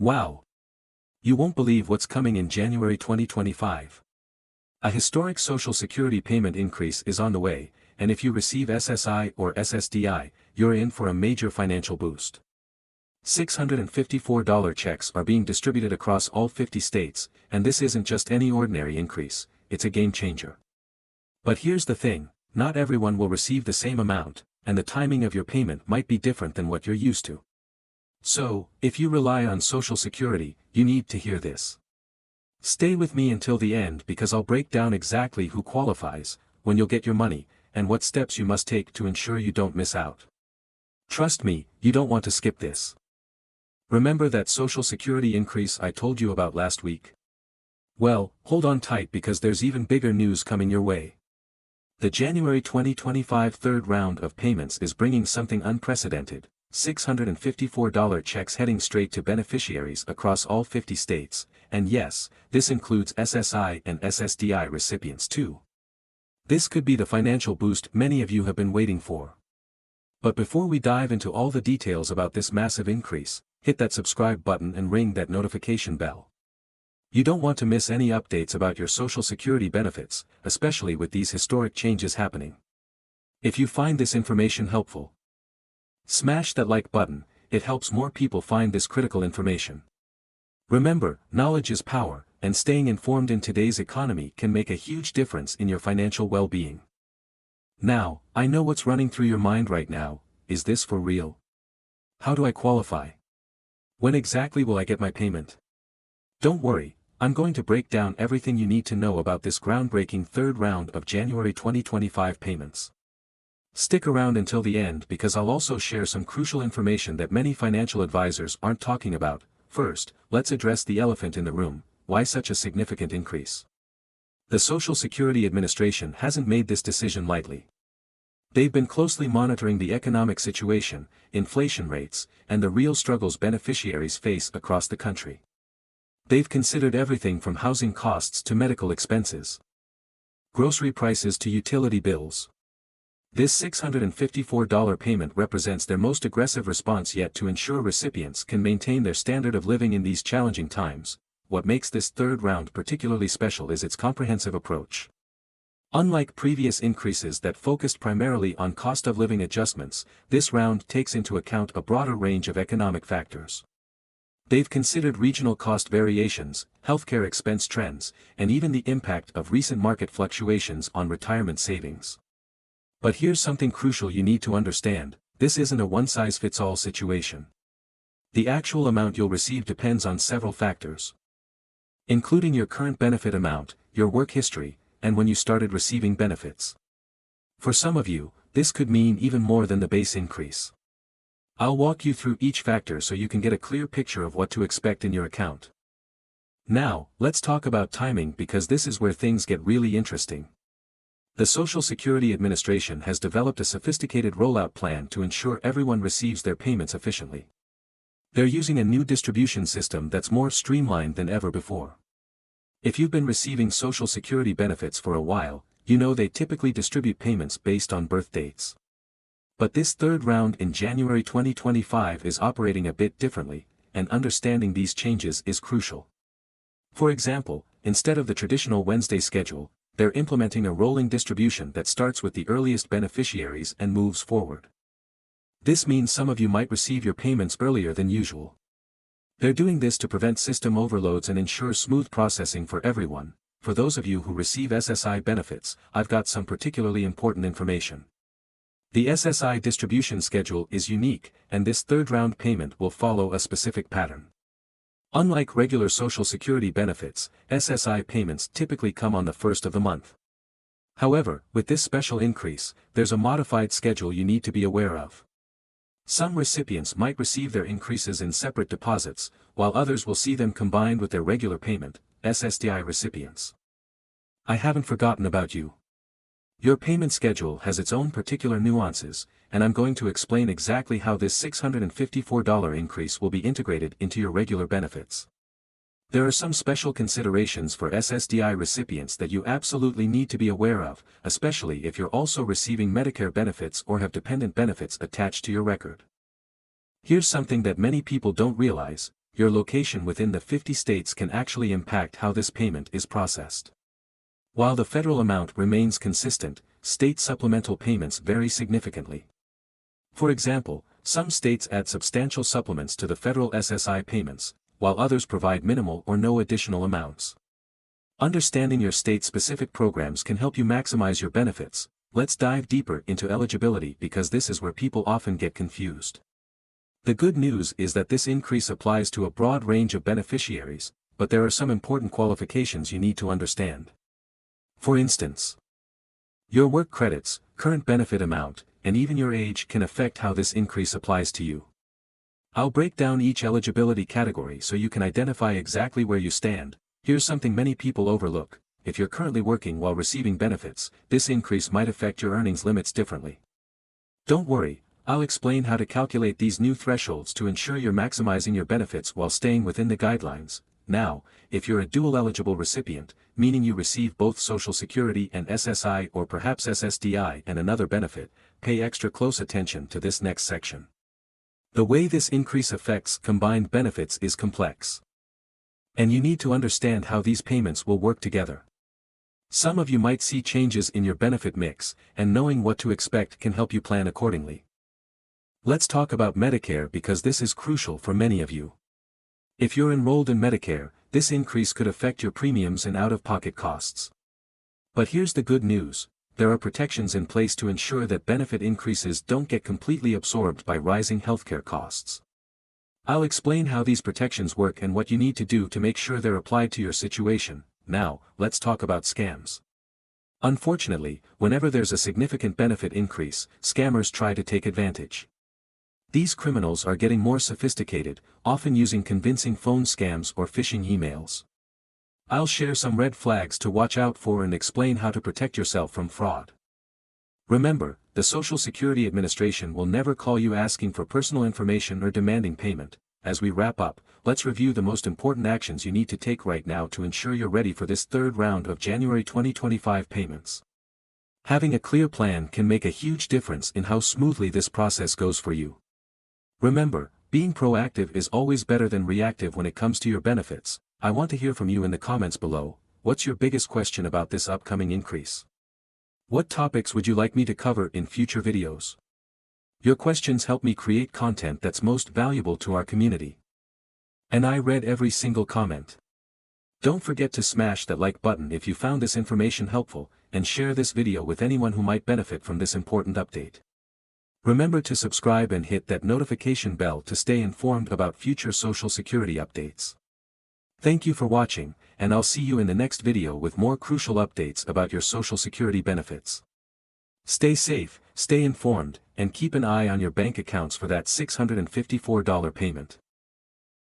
Wow! You won't believe what's coming in January 2025. A historic Social Security payment increase is on the way, and if you receive SSI or SSDI, you're in for a major financial boost. $654 checks are being distributed across all 50 states, and this isn't just any ordinary increase, it's a game changer. But here's the thing, not everyone will receive the same amount, and the timing of your payment might be different than what you're used to. So, if you rely on Social Security, you need to hear this. Stay with me until the end because I'll break down exactly who qualifies, when you'll get your money, and what steps you must take to ensure you don't miss out. Trust me, you don't want to skip this. Remember that Social Security increase I told you about last week? Well, hold on tight because there's even bigger news coming your way. The January 2025 third round of payments is bringing something unprecedented. $654 checks heading straight to beneficiaries across all 50 states, and yes, this includes SSI and SSDI recipients too. This could be the financial boost many of you have been waiting for. But before we dive into all the details about this massive increase, hit that subscribe button and ring that notification bell. You don't want to miss any updates about your Social Security benefits, especially with these historic changes happening. If you find this information helpful, smash that like button, it helps more people find this critical information. Remember, knowledge is power, and staying informed in today's economy can make a huge difference in your financial well-being. Now, I know what's running through your mind right now, is this for real? How do I qualify? When exactly will I get my payment? Don't worry, I'm going to break down everything you need to know about this groundbreaking third round of January 2025 payments. Stick around until the end because I'll also share some crucial information that many financial advisors aren't talking about. First, let's address the elephant in the room, why such a significant increase? The Social Security Administration hasn't made this decision lightly. They've been closely monitoring the economic situation, inflation rates, and the real struggles beneficiaries face across the country. They've considered everything from housing costs to medical expenses, grocery prices to utility bills. This $654 payment represents their most aggressive response yet to ensure recipients can maintain their standard of living in these challenging times. What makes this third round particularly special is its comprehensive approach. Unlike previous increases that focused primarily on cost of living adjustments, this round takes into account a broader range of economic factors. They've considered regional cost variations, healthcare expense trends, and even the impact of recent market fluctuations on retirement savings. But here's something crucial you need to understand, this isn't a one-size-fits-all situation. The actual amount you'll receive depends on several factors, including your current benefit amount, your work history, and when you started receiving benefits. For some of you, this could mean even more than the base increase. I'll walk you through each factor so you can get a clear picture of what to expect in your account. Now, let's talk about timing because this is where things get really interesting. The Social Security Administration has developed a sophisticated rollout plan to ensure everyone receives their payments efficiently. They're using a new distribution system that's more streamlined than ever before. If you've been receiving Social Security benefits for a while, you know they typically distribute payments based on birth dates. But this third round in January 2025 is operating a bit differently, and understanding these changes is crucial. For example, instead of the traditional Wednesday schedule, they're implementing a rolling distribution that starts with the earliest beneficiaries and moves forward. This means some of you might receive your payments earlier than usual. They're doing this to prevent system overloads and ensure smooth processing for everyone. For those of you who receive SSI benefits, I've got some particularly important information. The SSI distribution schedule is unique, and this third round payment will follow a specific pattern. Unlike regular Social Security benefits, SSI payments typically come on the first of the month. However, with this special increase, there's a modified schedule you need to be aware of. Some recipients might receive their increases in separate deposits, while others will see them combined with their regular payment, SSDI recipients. I haven't forgotten about you. Your payment schedule has its own particular nuances, and I'm going to explain exactly how this $654 increase will be integrated into your regular benefits. There are some special considerations for SSDI recipients that you absolutely need to be aware of, especially if you're also receiving Medicare benefits or have dependent benefits attached to your record. Here's something that many people don't realize, your location within the 50 states can actually impact how this payment is processed. While the federal amount remains consistent, state supplemental payments vary significantly. For example, some states add substantial supplements to the federal SSI payments, while others provide minimal or no additional amounts. Understanding your state-specific programs can help you maximize your benefits. Let's dive deeper into eligibility because this is where people often get confused. The good news is that this increase applies to a broad range of beneficiaries, but there are some important qualifications you need to understand. For instance, your work credits, current benefit amount, and even your age can affect how this increase applies to you. I'll break down each eligibility category so you can identify exactly where you stand. Here's something many people overlook: if you're currently working while receiving benefits, this increase might affect your earnings limits differently. Don't worry, I'll explain how to calculate these new thresholds to ensure you're maximizing your benefits while staying within the guidelines. Now, if you're a dual-eligible recipient, meaning you receive both Social Security and SSI or perhaps SSDI and another benefit, pay extra close attention to this next section. The way this increase affects combined benefits is complex. And you need to understand how these payments will work together. Some of you might see changes in your benefit mix, and knowing what to expect can help you plan accordingly. Let's talk about Medicare because this is crucial for many of you. If you're enrolled in Medicare, this increase could affect your premiums and out-of-pocket costs. But here's the good news: there are protections in place to ensure that benefit increases don't get completely absorbed by rising healthcare costs. I'll explain how these protections work and what you need to do to make sure they're applied to your situation. Now, let's talk about scams. Unfortunately, whenever there's a significant benefit increase, scammers try to take advantage. These criminals are getting more sophisticated, often using convincing phone scams or phishing emails. I'll share some red flags to watch out for and explain how to protect yourself from fraud. Remember, the Social Security Administration will never call you asking for personal information or demanding payment. As we wrap up, let's review the most important actions you need to take right now to ensure you're ready for this third round of January 2025 payments. Having a clear plan can make a huge difference in how smoothly this process goes for you. Remember, being proactive is always better than reactive when it comes to your benefits. I want to hear from you in the comments below. What's your biggest question about this upcoming increase? What topics would you like me to cover in future videos? Your questions help me create content that's most valuable to our community. And I read every single comment. Don't forget to smash that like button if you found this information helpful, and share this video with anyone who might benefit from this important update. Remember to subscribe and hit that notification bell to stay informed about future Social Security updates. Thank you for watching, and I'll see you in the next video with more crucial updates about your Social Security benefits. Stay safe, stay informed, and keep an eye on your bank accounts for that $654 payment.